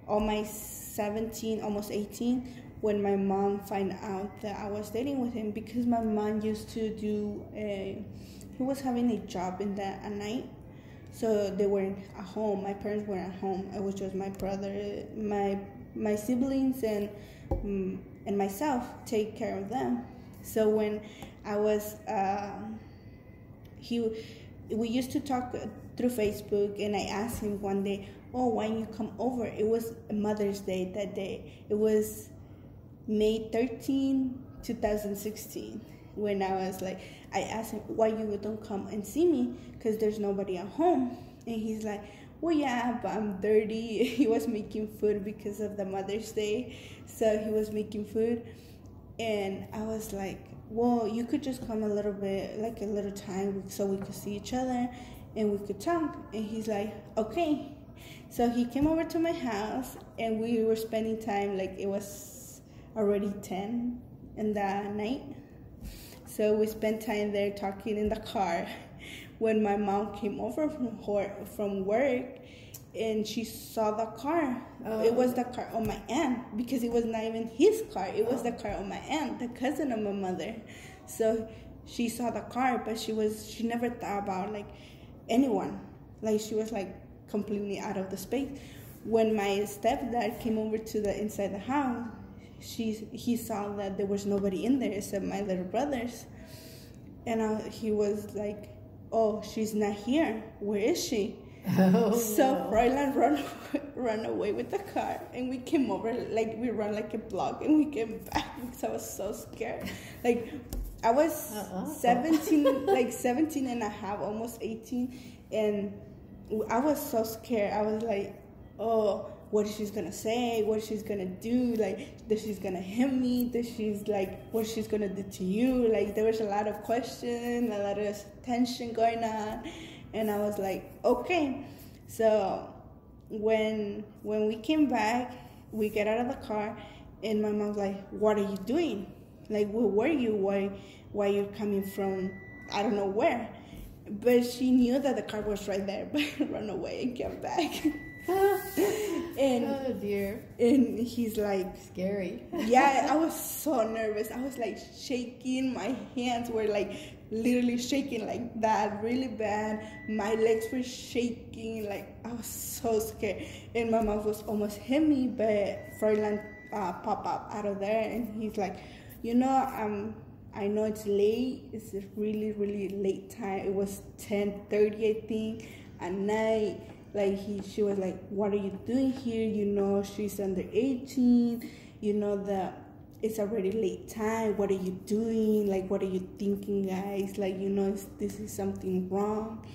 on my 17, almost 18, when my mom found out that I was dating with him, because my mom used to do he was having a job in that at night, so they weren't at home. My parents weren't at home. It was just my brother, my siblings, and myself take care of them. So when I was we used to talk through Facebook, and I asked him one day, oh, why don't you come over? It was Mother's Day that day. It was May 13, 2016, when I was like, I asked him, why you don't come and see me? Because there's nobody at home. And he's like, well, yeah, but I'm dirty. He was making food because of the Mother's Day. So he was making food. And I was like, well, you could just come a little bit, like a little time, so we could see each other and we could talk. And he's like, okay. So he came over to my house, and we were spending time, like it was already 10 in the night. So we spent time there talking in the car. When my mom came over from work, and she saw the car. It was the car of my aunt, because it was not even his car. It was the car of my aunt, the cousin of my mother. So she saw the car, but she never thought about like anyone. Like she was like completely out of the space. When my stepdad came over to the inside the house, he saw that there was nobody in there except my little brothers. And he was like, oh, she's not here. Where is she? Oh, so no. Fräulein ran away with the car, and we came over, like we ran like a block, and we came back because I was so scared. Like I was 17, like 17 and a half, almost 18, and I was so scared. I was like, oh, what is she gonna say? What she's gonna do? Like, that she's gonna hit me? That she's like, what she's gonna do to you? Like, there was a lot of questions, a lot of tension going on, and I was like, okay. So when we came back, we get out of the car, and my mom's like, what are you doing? Like, where were you? Why you're coming from? I don't know where. But she knew that the car was right there, but ran away and came back. And oh dear. And he's like, scary. Yeah, I was so nervous. I was like shaking. My hands were like literally shaking like that, really bad. My legs were shaking. Like I was so scared. And my mom was almost hit me, but Fräulein popped up out of there, and he's like, I know it's late. It's a really, really late time. It was 10:30, I think, at night. Like she was like, what are you doing here? She's under 18. That it's already late time. What are you doing? Like, what are you thinking, guys? Like, this is something wrong.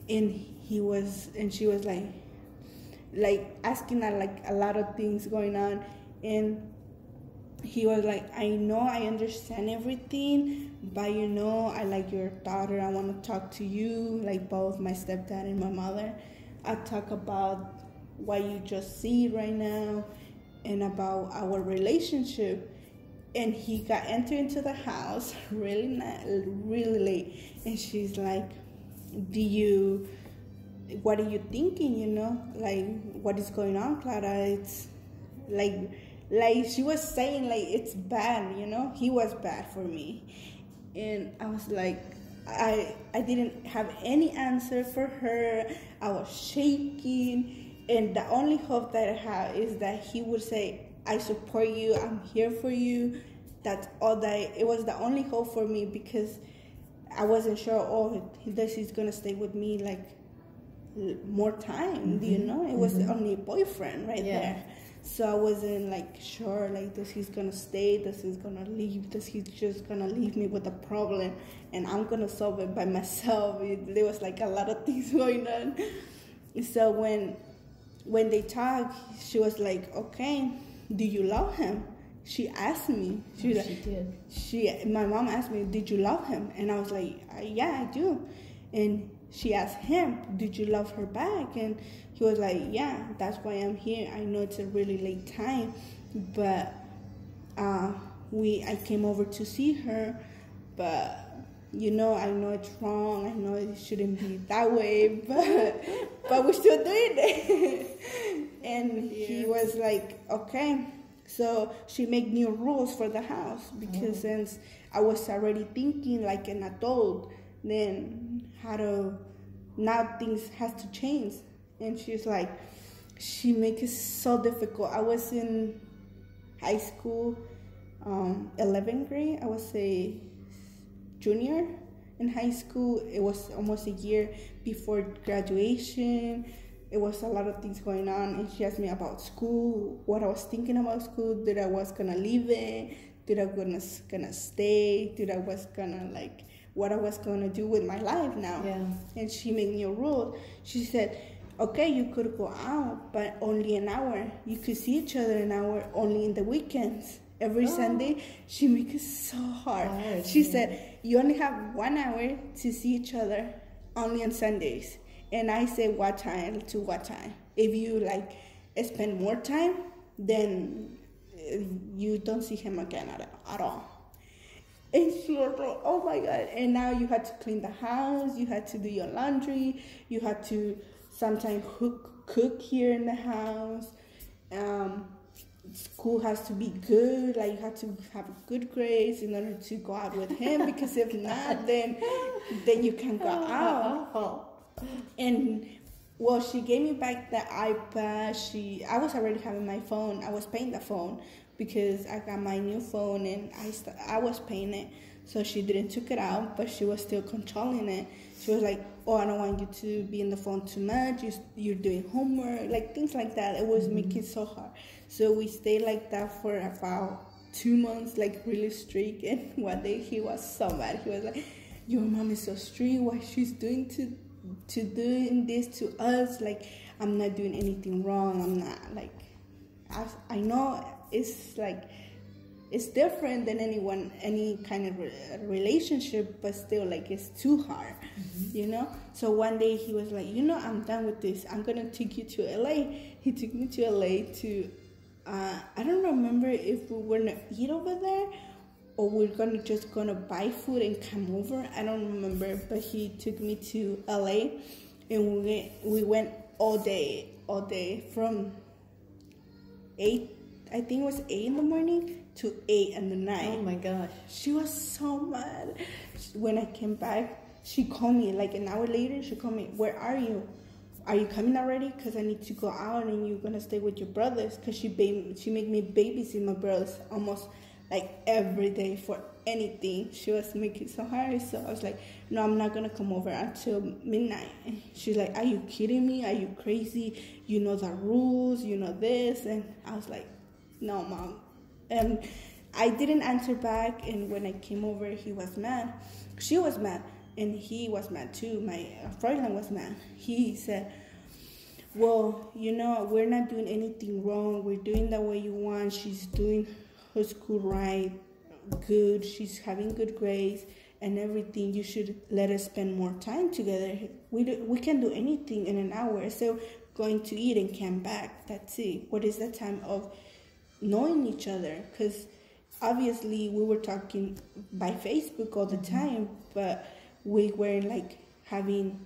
And she was like asking her like a lot of things going on. And he was like, I know, I understand everything, but I like your daughter. I want to talk to you, like both my stepdad and my mother. I talk about what you just see right now and about our relationship. And he got entered into the house really late. And she's like, what are you thinking, Like, what is going on, Clara? It's like she was saying, like, it's bad, He was bad for me. And I was like, I didn't have any answer for her. I was shaking. And the only hope that I had is that he would say, I support you, I'm here for you. That's all it was the only hope for me, because I wasn't sure, this is going to stay with me, like, more time, Mm-hmm. It was only a boyfriend there. So I wasn't like sure, like, does he's gonna stay, does he's gonna leave, does he just gonna leave me with a problem and I'm gonna solve it by myself. There was like a lot of things going on. So when they talked, she was like, okay, do you love him? She asked me. She did. My mom asked me, did you love him? And I was like, yeah, I do. And she asked him, did you love her back? And he was like, yeah, that's why I'm here. I know it's a really late time, but I came over to see her, but I know it's wrong. I know it shouldn't be that way, but we're still doing it. And he was like, okay. So she made new rules for the house because since I was already thinking like an adult, then now things has to change. And she's like, she makes it so difficult. I was in high school, 11th grade. I was a junior in high school. It was almost a year before graduation. It was a lot of things going on, and she asked me about school, what I was thinking about school, that I was gonna leave it, that I was gonna stay, that I was gonna like what I was gonna do with my life now. Yeah. And she made me a rule. She said, okay, you could go out, but only an hour. You could see each other an hour only in the weekends. Every Sunday, she makes it so hard. She said, you only have 1 hour to see each other, only on Sundays. And I say, what time to what time? If you like spend more time, then you don't see him again at all. And she was like, oh my God. And now you had to clean the house, you had to do your laundry, you had to sometimes cook here in the house. School has to be good, like you have to have good grades in order to go out with him, because if not, then you can't go out. And well, she gave me back the iPad. I was already having my phone. I was paying the phone because I got my new phone and I was paying it. So she didn't took it out, but she was still controlling it. She was like, oh, I don't want you to be in the phone too much. You're doing homework, like things like that. It was making it so hard. So we stayed like that for about 2 months, like really strict. And one day he was so mad. He was like, your mom is so strict. Why she's doing doing this to us? Like, I'm not doing anything wrong. I'm not like, I know it's like, it's different than any kind of relationship, but still, like, it's too hard, you know? So one day he was like, I'm done with this. I'm going to take you to LA. He took me to LA to, I don't remember if we were going to eat over there or we're just going to buy food and come over. I don't remember, but he took me to LA and we went all day from 8, I think it was 8 in the morning to 8 in the night. Oh my gosh. She was so mad. When I came back, she called me like an hour later. She called me, where are you? Are you coming already? Because I need to go out and you're going to stay with your brothers. Because she made me babysit my brothers almost like every day for anything. She was making it so hard. So I was like, no, I'm not going to come over until midnight. She's like, are you kidding me? Are you crazy? You know the rules, you know this. And I was like, no, Mom. And I didn't answer back, and when I came over, he was mad. She was mad, and he was mad too. My Fräulein was mad. He said, well, we're not doing anything wrong. We're doing the way you want. She's doing her school right, good. She's having good grades and everything. You should let us spend more time together. We can do anything in an hour. So going to eat and come back. That's it. What is the time of knowing each other? Because obviously we were talking by Facebook all the time, but we weren't like having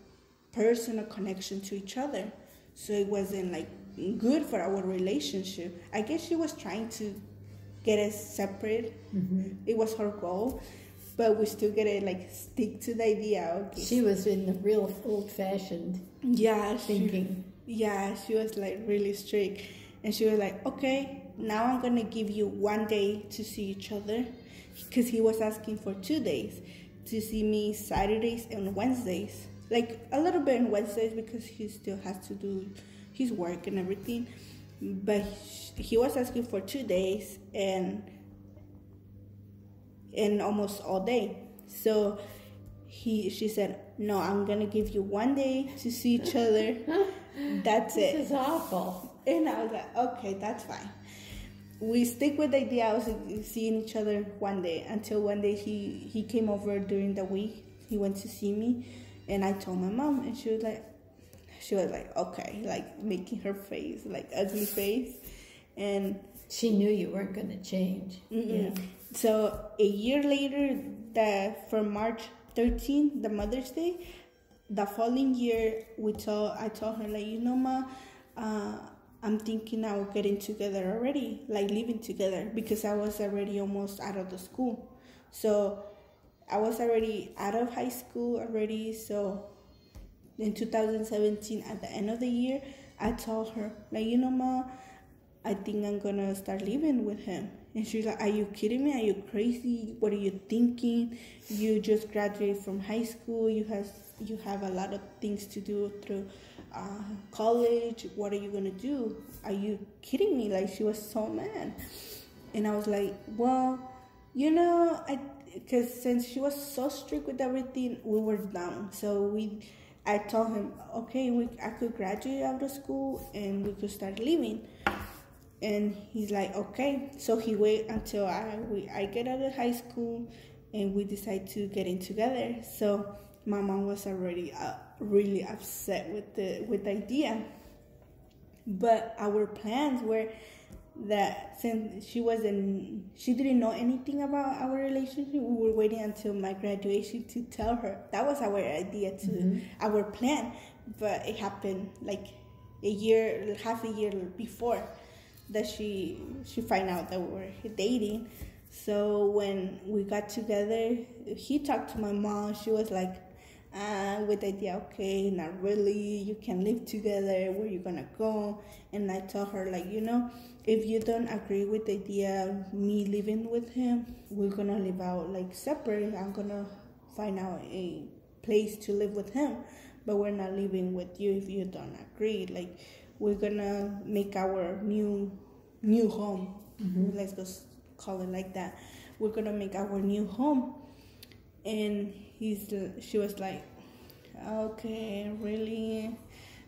personal connection to each other, so it wasn't like good for our relationship. I guess she was trying to get us separate. It was her goal, but we still gotta like stick to the idea. Okay. She was in the real old-fashioned thinking. She was like really strict, and she was like, okay, now I'm going to give you 1 day to see each other, because he was asking for 2 days to see me, Saturdays and Wednesdays. Like a little bit on Wednesdays because he still has to do his work and everything. But he was asking for 2 days and almost all day. So she said, no, I'm going to give you 1 day to see each other. That's it. This is awful. And I was like, okay, that's fine. We stick with the idea of seeing each other 1 day, until one day he came over during the week. He went to see me, and I told my mom, and she was like, okay, like making her face, like ugly face. And she knew you weren't going to change. Yeah. So a year later, for March 13th, the Mother's Day, the following year, I told her, like, Ma, I'm thinking of getting together already, like living together, because I was already almost out of the school. So I was already out of high school already. So in 2017, at the end of the year, I told her, like, Ma, I think I'm gonna start living with him. And she's like, are you kidding me? Are you crazy? What are you thinking? You just graduated from high school. You have a lot of things to do through college. What are you gonna do? Are you kidding me? Like, she was so mad. And I was like, well, because since she was so strict with everything, we were down. So I told him, okay, I could graduate out of school and we could start living. And he's like, okay. So he wait until I get out of high school and we decide to get in together. So my mom was already really upset with the idea. But our plans were that since she didn't know anything about our relationship, we were waiting until my graduation to tell her. That was our idea too, our plan. But it happened like half a year before that she find out that we were dating. So when we got together, he talked to my mom. She was like, with the idea, okay, not really, you can live together, where you gonna go? And I told her, like, if you don't agree with the idea of me living with him, we're gonna live out like separate. I'm gonna find out a place to live with him, but we're not living with you if you don't agree. Like, we're gonna make our new home. Let's just call it like that. We're gonna make our new home. And she was like, okay, really,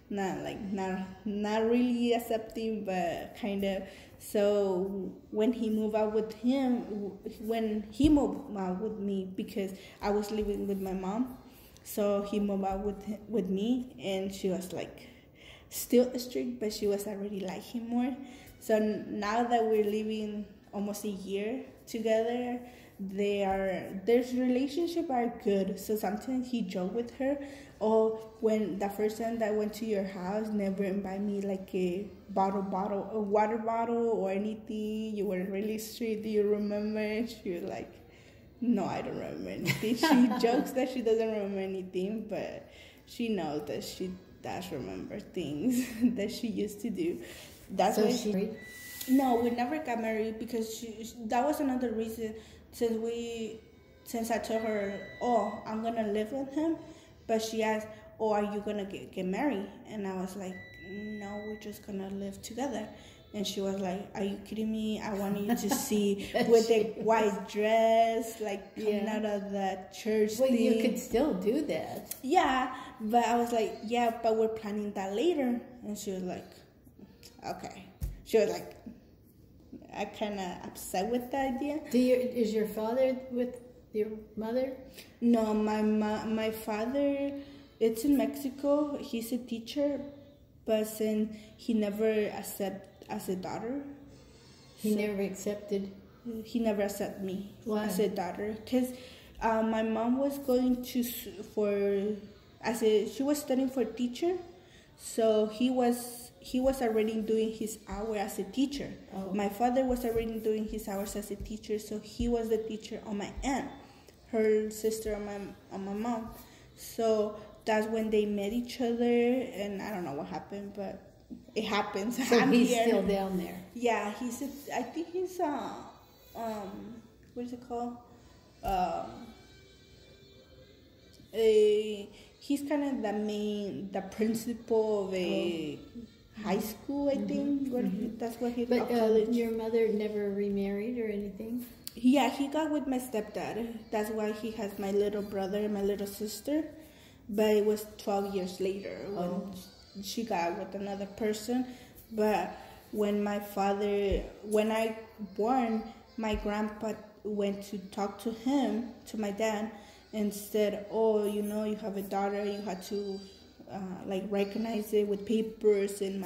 not really accepting, but kind of. So when he moved out with me, because I was living with my mom, so he moved out with me, and she was like still strict, but she was already like him more. So now that we're living almost a year together, their relationship are good. So sometimes he joke with her, or when the first time that I went to your house, never invite me like a water bottle or anything. You were really strict. Do you remember? She was like, no, I don't remember anything. She jokes that she doesn't remember anything, but she knows that she does remember things that she used to do. That's so why no, we never got married, because that was another reason. Since I told her, oh, I'm gonna live with him, but she asked, oh, are you gonna get married? And I was like, no, we're just gonna live together. And she was like, are you kidding me? I wanted you to see with the white dress, like coming out of the church thing. You could still do that. Yeah, but I was like, yeah, but we're planning that later. And she was like, okay. She was like, I kind of upset with the idea. Is your father with your mother? No, my father, it's in Mexico. He's a teacher, but since he never accepted as a daughter. He never accepted me. Why? As a daughter. Because my mom was going to, she was studying for teacher, so he was already doing his hour as a teacher. Oh. My father was already doing his hours as a teacher, so he was the teacher on my aunt, her sister on my mom. So that's when they met each other, and I don't know what happened, but it happens. So he's still down there. Yeah, I think he's what is it called? He's kind of the principal of a high school, I think. That's what he. But your mother never remarried or anything? Yeah, he got with my stepdad. That's why he has my little brother and my little sister. But it was 12 years later when she got with another person. But when I born, my grandpa went to talk to him, to my dad, and said, oh, you have a daughter, you had to recognize it with papers and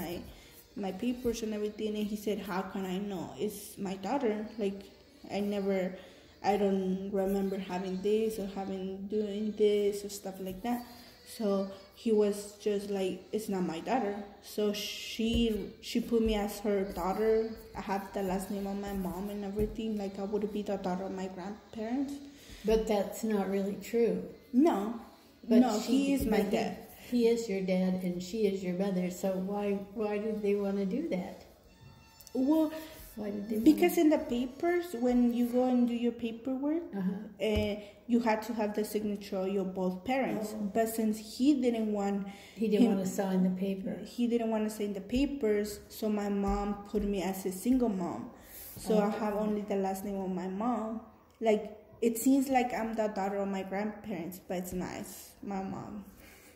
my papers and everything. And he said, how can I know? It's my daughter. Like, I don't remember having this or doing this or stuff like that. So he was just like, it's not my daughter. So she put me as her daughter. I have the last name of my mom and everything. Like I would be the daughter of my grandparents. But that's not really true. No. But no, he is my dad. He is your dad and she is your mother. So why did they want to do that? Well, why did they because in the papers, when you go and do your paperwork, you had to have the signature of your both parents. Oh. But since he didn't want to sign the paper. He didn't want to sign the papers, so my mom put me as a single mom. So I have only the last name of my mom. Like, it seems like I'm the daughter of my grandparents, but it's nice. My mom.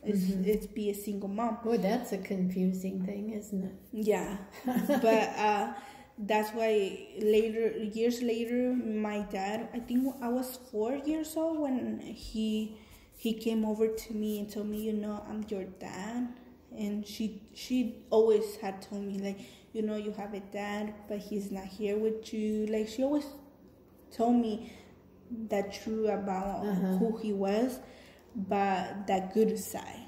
It's be a single mom. Boy, that's a confusing thing, isn't it? Yeah. But that's why years later, my dad, I think I was 4 years old when he came over to me and told me, you know, I'm your dad. And she always had told me, like, you know, you have a dad, but he's not here with you. Like, she always told me the truth about who he was, but that good side.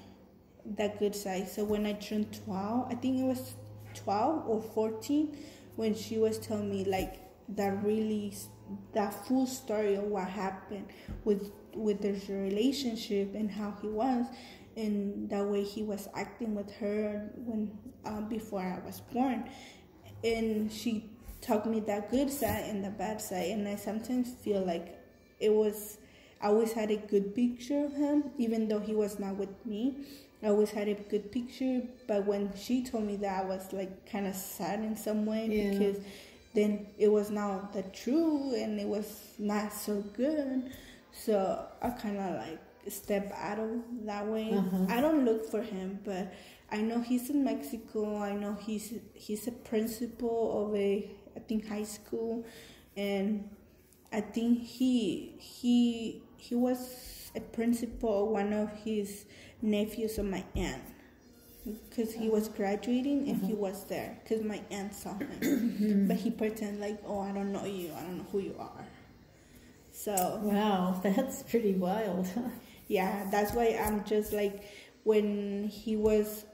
So when I turned 12, I think it was 12 or 14, when she was telling me like that full story of what happened with their relationship and how he was, and the way he was acting with her when before I was born. And she taught me that good side and the bad side, and I sometimes feel like I always had a good picture of him, even though he was not with me. I always had a good picture, but when she told me that, I was like kind of sad in some way, because then it was not the truth and it was not so good. So I kind of like step out of that way. I don't look for him, but I know he's in Mexico. I know he's a principal of I think high school, and I think he was a principal of one of his nephews of my aunt, because he was graduating and he was there because my aunt saw him. But he pretended like, oh, I don't know you, I don't know who you are. So wow, that's pretty wild. Yeah, that's why I'm just like, when he was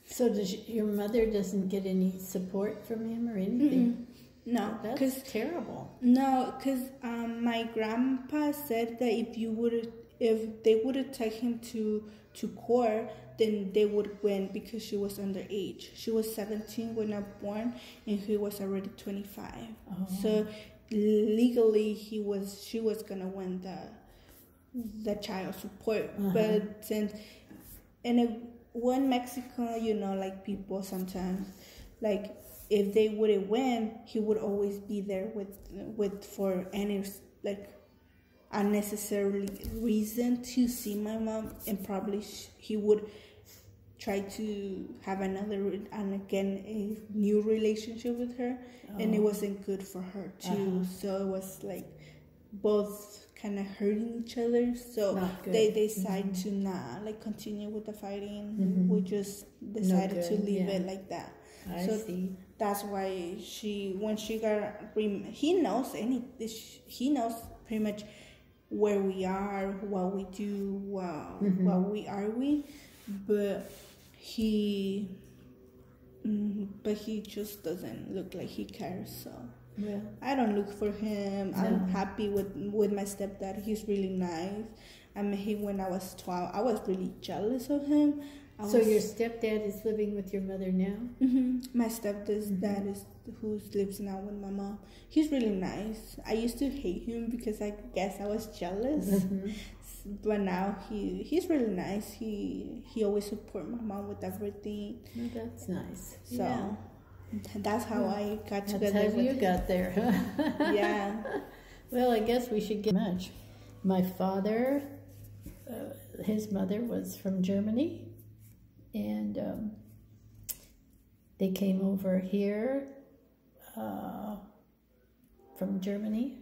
so your mother doesn't get any support from him or anything? No, that's terrible. No, because my grandpa said that if they would have taken him to court, then they would win, because she was underage. She was 17 when I was born, and he was already 25. So legally, she was gonna win the child support. But since when Mexico, you know, like people sometimes like, if they wouldn't win, he would always be there with for any like unnecessary reason to see my mom, and probably he would try to have another and again a new relationship with her, and it wasn't good for her too. So it was like both kind of hurting each other. So they decided to not like continue with the fighting. We just decided to leave it like that. I see. That's why when she got, he knows pretty much where we are, what we do, what we are but he just doesn't look like he cares. So I don't look for him. I'm happy with my stepdad. He's really nice. I met him when I was 12. I was really jealous of him. So your stepdad is living with your mother now? My stepdad's dad is who lives now with my mom. He's really nice. I used to hate him because I guess I was jealous. But now he's really nice. He always support my mom with everything. Oh, that's nice. So that's how I got together. That's how you got there, huh? Yeah. Well, I guess we should get much. My father, his mother was from Germany. And they came over here from Germany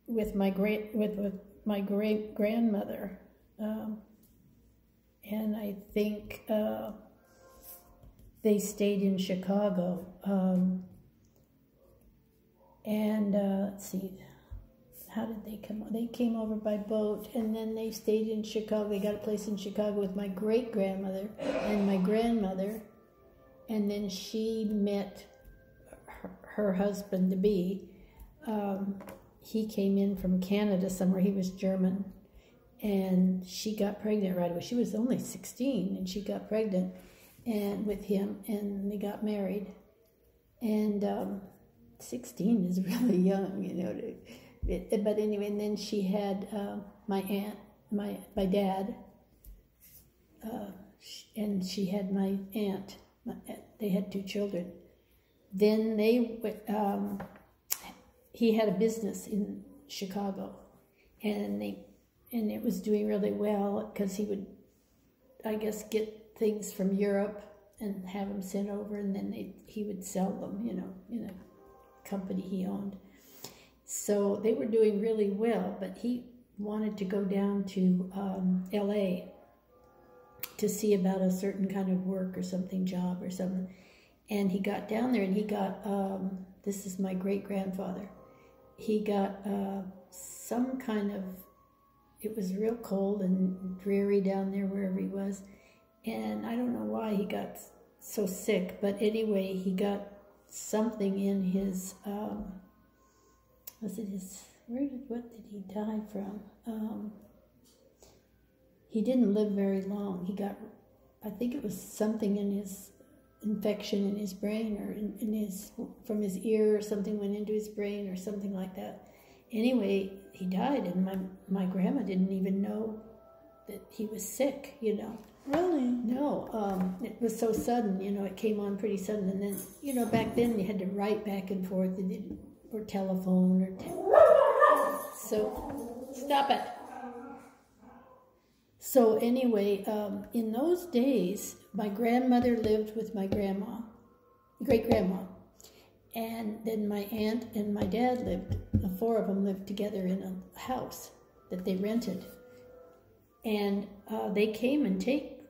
with my great grandmother, and I think they stayed in Chicago. And let's see, how did they come? They came over by boat, and then they stayed in Chicago. They got a place in Chicago with my great-grandmother and my grandmother, and then she met her husband-to-be. He came in from Canada somewhere. He was German, and she got pregnant right away. She was only 16, and she got pregnant and with him, and they got married. And 16 is really young, you know. But anyway, and then she had my aunt, my dad, and she had my aunt. They had 2 children. Then he had a business in Chicago, and it was doing really well because he would, I guess, get things from Europe and have them sent over, and then he would sell them, you know, in a company he owned. So they were doing really well, but he wanted to go down to L.A. to see about a certain kind of work or something, job or something. And he got down there, and he got, this is my great-grandfather, he got some kind of, it was real cold and dreary down there wherever he was, and I don't know why he got so sick, but anyway, he got something in his, what did he die from? He didn't live very long. He got, I think it was something in his infection in his brain, or in his, from his ear, or something went into his brain or something like that. Anyway, he died, and my grandma didn't even know that he was sick, you know. Really? No, it was so sudden, you know, it came on pretty sudden, and then, you know, back then you had to write back and forth, or telephone, so, stop it. So anyway, in those days, my grandmother lived with my grandma, great-grandma, and then my aunt and my dad lived, the 4 of them lived together in a house that they rented. And they came and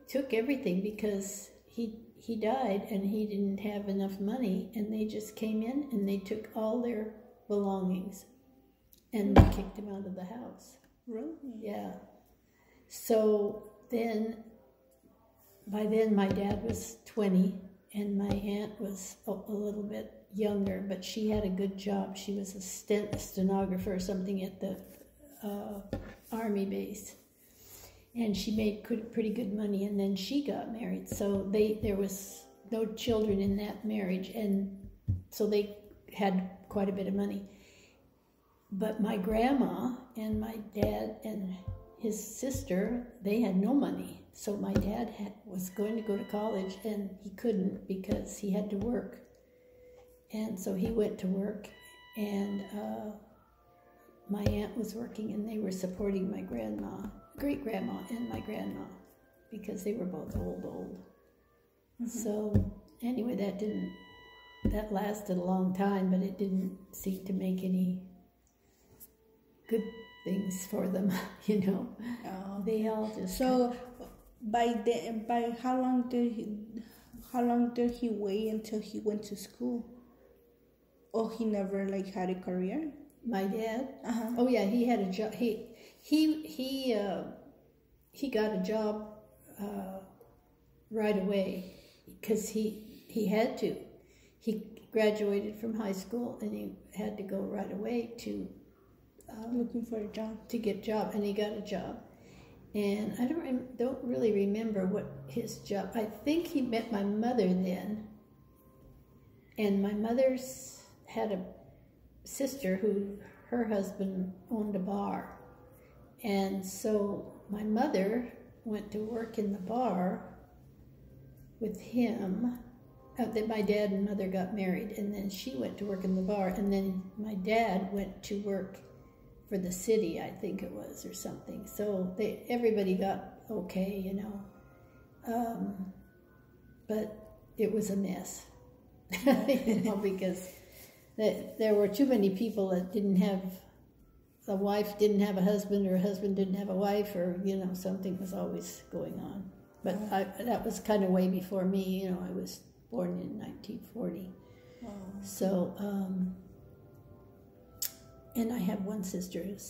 took everything because he died and he didn't have enough money, and they just came in and they took all their belongings and they kicked him out of the house. Really? Yeah. So then, by then my dad was 20 and my aunt was a little bit younger, but she had a good job. She was a stenographer or something at the army base, and she made pretty good money, and then she got married. So there was no children in that marriage, and so they had quite a bit of money. But my grandma and my dad and his sister, they had no money. So my dad was going to go to college, and he couldn't because he had to work. And so he went to work, and my aunt was working, and they were supporting my great-grandma and my grandma, because they were both old. Mm-hmm. So anyway, that lasted a long time, but it didn't seem to make any good things for them, you know. Oh. They all just... So by how long did he wait until he went to school? Oh, he never had a career? My dad? Uh-huh. Oh yeah, he had a job. He got a job right away because he had to. He graduated from high school and he had to go right away to looking for a job, to get a job, and he got a job. And I don't really remember what his job. I think he met my mother then, and my mother's had a sister who her husband owned a bar, and so my mother went to work in the bar with him. That my dad and mother got married, and then she went to work in the bar, and then my dad went to work for the city, I think it was, or something. So everybody got okay, you know. But it was a mess, you know, because there were too many people that didn't have, a wife didn't have a husband, or a husband didn't have a wife, or, you know, something was always going on. But that was kind of way before me, you know. I was born in 1940. So, And I have one sister who's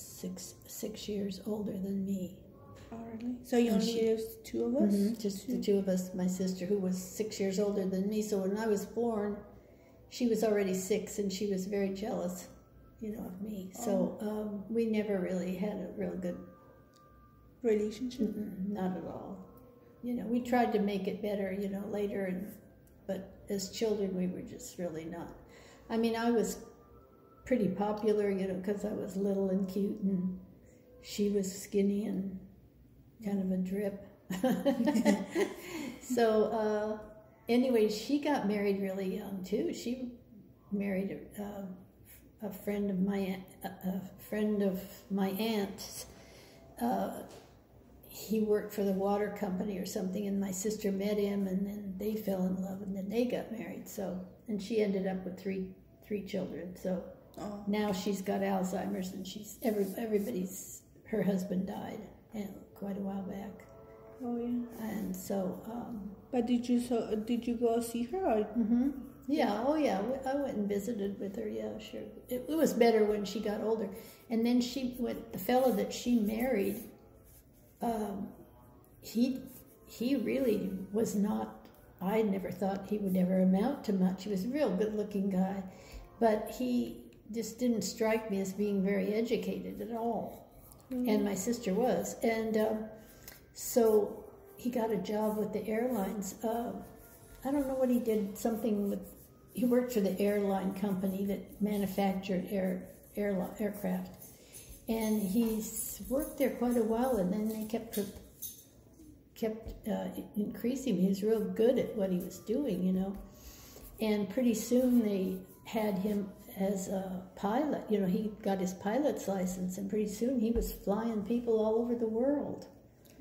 six years older than me. Oh, really? So you only live two of us? Mm-hmm, just the two of us. My sister, who was 6 years older than me. So when I was born, she was already 6, and she was very jealous, of me. So we never really had a real good relationship. Not at all. We tried to make it better, later, but as children, we were just really not. I mean, I was pretty popular, because I was little and cute, and she was skinny and kind of a drip. So anyway, she got married really young too. She married a friend of my aunt's. He worked for the water company or something, and my sister met him, and then they fell in love, and then they got married. So, and she ended up with three children. So now she's got Alzheimer's, and her husband died quite a while back. Oh yeah. And so. But did you go see her? Or? Mm-hmm. Yeah. Oh yeah. I went and visited with her. Yeah, sure. It was better when she got older, and then the fellow that she married. He really was not. I never thought he would ever amount to much. He was a real good-looking guy, but he just didn't strike me as being very educated at all. Mm-hmm. And my sister was, and so he got a job with the airlines. I don't know what he did. Something with. He worked for the airline company that manufactured aircraft. And he's worked there quite a while, and then they kept increasing. He was real good at what he was doing, And pretty soon they had him as a pilot. He got his pilot's license, and pretty soon he was flying people all over the world.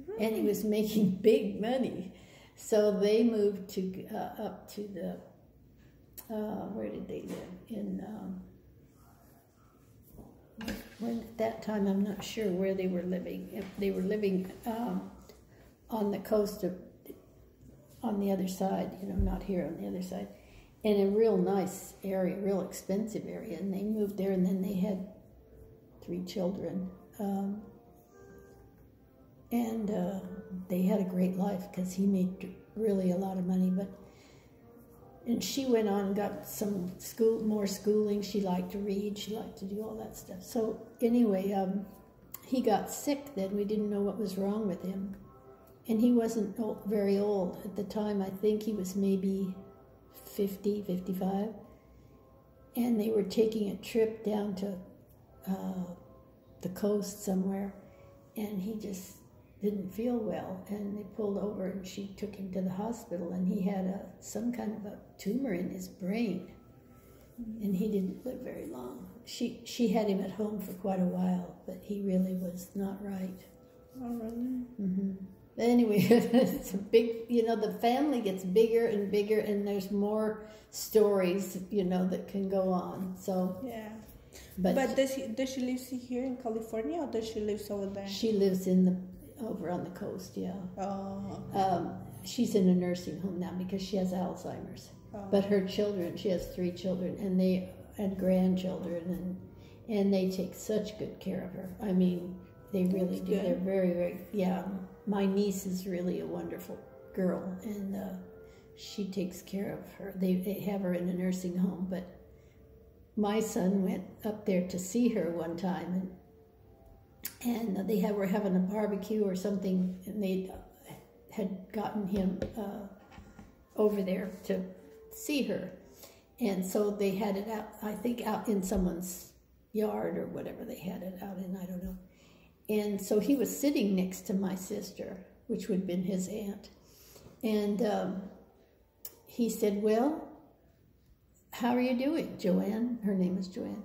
Right. And he was making big money. So they moved up to the, where did they live? When at that time, I'm not sure where they were living. If they were living on the coast on the other side, not here on the other side, in a real nice area, real expensive area. And they moved there, and then they had 3 children. And they had a great life because he made really a lot of money. And she went on and got more schooling. She liked to read. She liked to do all that stuff. So anyway, he got sick then. We didn't know what was wrong with him. And he wasn't very old. At the time, I think he was maybe 50, 55. And they were taking a trip down to the coast somewhere. And he just didn't feel well, and they pulled over, and she took him to the hospital, and he had some kind of a tumor in his brain, and he didn't live very long. She had him at home for quite a while, but he really was not right. Oh, really? Mm-hmm. But anyway, it's a big, the family gets bigger and bigger, and there's more stories, that can go on. So yeah. But does she live here in California, or does she live over there? She lives over on the coast, yeah. Oh. Okay. She's in a nursing home now because she has Alzheimer's. Oh. But her children, she has 3 children, and grandchildren, and they take such good care of her. I mean, they really do. They're very, very, yeah. My niece is really a wonderful girl, and she takes care of her. They have her in a nursing home, but my son went up there to see her one time, and they were having a barbecue or something, and they had gotten him over there to see her. And so they had it out, I think, out in someone's yard or whatever they had it out in, I don't know. And so he was sitting next to my sister, which would have been his aunt. And he said, "Well, how are you doing, Joanne?" Her name is Joanne.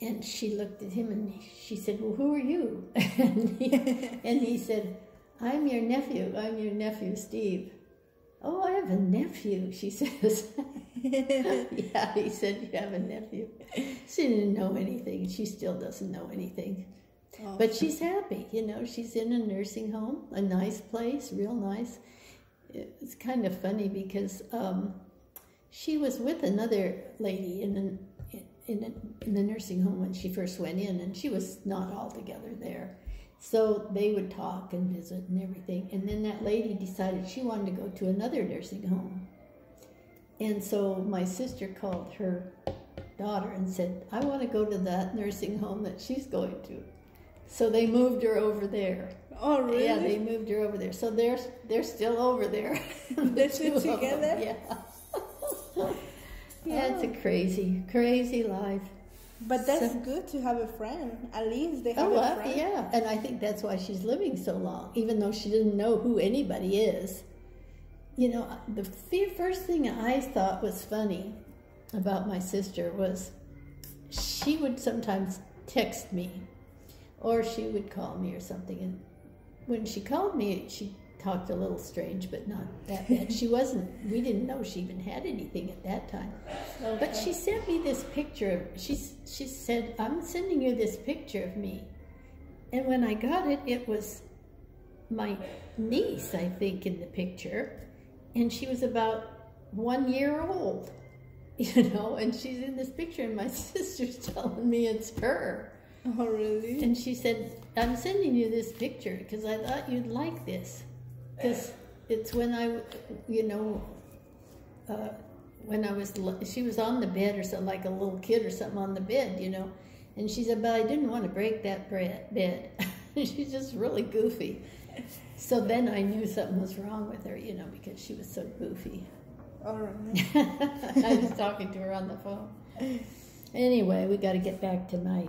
And she looked at him and she said, "Well, who are you?" and he said, I'm your nephew, Steve." "Oh, I have a nephew," she says. Yeah, he said, "You have a nephew." She didn't know anything. She still doesn't know anything. Oh. But she's happy, she's in a nursing home, a nice place, real nice. It's kind of funny because she was with another lady in the nursing home when she first went in, and she was not altogether there. So they would talk and visit and everything. And then that lady decided she wanted to go to another nursing home. And so my sister called her daughter and said, I want to go to that nursing home that she's going to. So they moved her over there. Oh, really? Yeah, they moved her over there. So they're still over there. They're still together? Yeah. Yeah, it's a crazy, crazy life. But that's good to have a friend. At least they have a friend. Yeah, and I think that's why she's living so long, even though she didn't know who anybody is. You know, the first thing I thought was funny about my sister was she would sometimes text me, or she would call me or something. And when she called me, she talked a little strange, but not that bad. We didn't know she even had anything at that time. Okay. But she sent me this picture. She said, I'm sending you this picture of me. And when I got it, it was my niece, I think, in the picture. And she was about 1 year old, you know, and she's in this picture, and my sister's telling me it's her. Oh, really? And she said, I'm sending you this picture because I thought you'd like this. Because it's when I, you know, she was on the bed or something, like a little kid or something on the bed, you know. And she said, but I didn't want to break that bed. She's just really goofy. So then I knew something was wrong with her, you know, because she was so goofy. All right. I was talking to her on the phone. Anyway, we got to get back to my